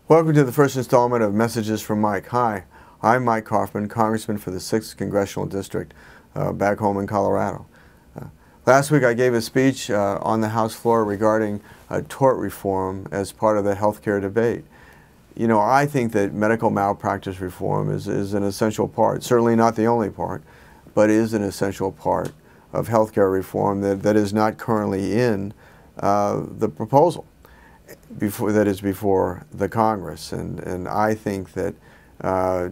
Welcome to the first installment of Messages from Mike. Hi, I'm Mike Kaufman, Congressman for the 6th Congressional District back home in Colorado. Last week I gave a speech on the House floor regarding tort reform as part of the healthcare debate. You know, I think that medical malpractice reform is an essential part, certainly not the only part, but is an essential part of healthcare reform that is not currently in the proposal that is before the Congress. And I think that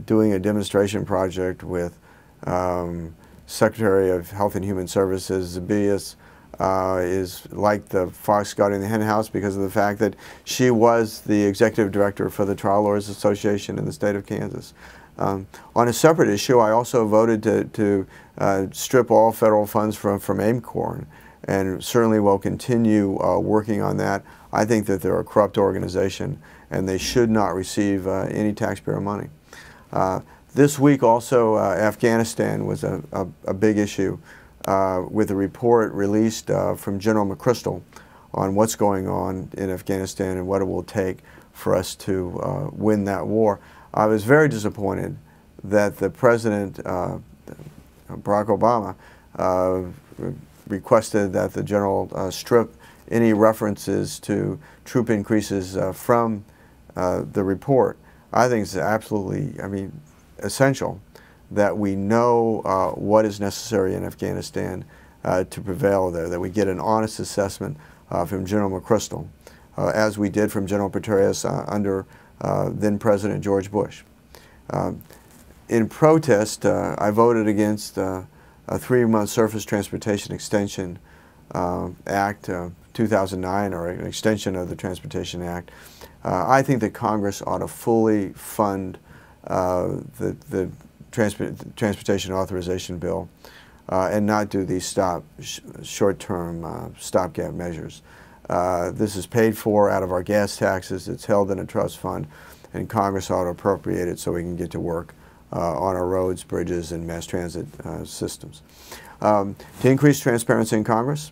doing a demonstration project with Secretary of Health and Human Services, Zabias, is like the fox guarding the hen house because of the fact that she was the executive director for the Trial Lawyers Association in the state of Kansas. On a separate issue, I also voted to strip all federal funds from AIMCOR, and certainly will continue working on that. I think that they're a corrupt organization and they should not receive any taxpayer money. This week also Afghanistan was a big issue with a report released from General McChrystal on what's going on in Afghanistan and what it will take for us to win that war. I was very disappointed that the President, Barack Obama, requested that the General strip any references to troop increases from the report. I think it's absolutely, essential that we know what is necessary in Afghanistan to prevail there, that we get an honest assessment from General McChrystal, as we did from General Petraeus under then President George Bush. In protest, I voted against a 3-month Surface Transportation Extension Act 2009, or an extension of the Transportation Act. I think that Congress ought to fully fund the Transportation Authorization Bill and not do these short-term stopgap measures. This is paid for out of our gas taxes. It's held in a trust fund, and Congress ought to appropriate it so we can get to work on our roads, bridges, and mass transit systems. To increase transparency in Congress,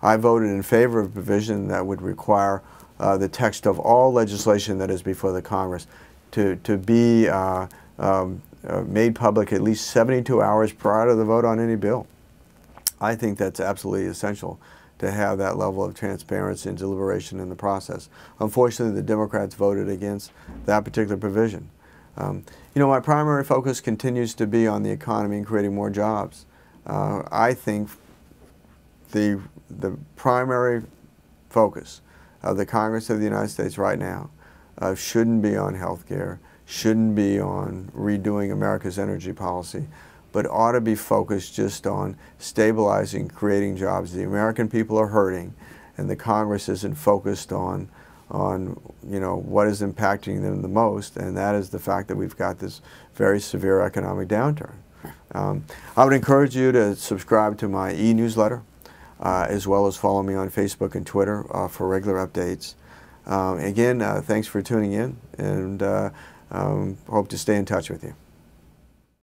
I voted in favor of a provision that would require the text of all legislation that is before the Congress to be made public at least 72 hours prior to the vote on any bill. I think that's absolutely essential to have that level of transparency and deliberation in the process. Unfortunately, the Democrats voted against that particular provision. You know, my primary focus continues to be on the economy and creating more jobs. I think the primary focus of the Congress of the United States right now shouldn't be on health care, shouldn't be on redoing America's energy policy, but ought to be focused just on stabilizing, creating jobs. The American people are hurting, and the Congress isn't focused on what is impacting them the most, and that is the fact that we've got this very severe economic downturn. I would encourage you to subscribe to my e-newsletter, as well as follow me on Facebook and Twitter for regular updates. Again, thanks for tuning in, and hope to stay in touch with you.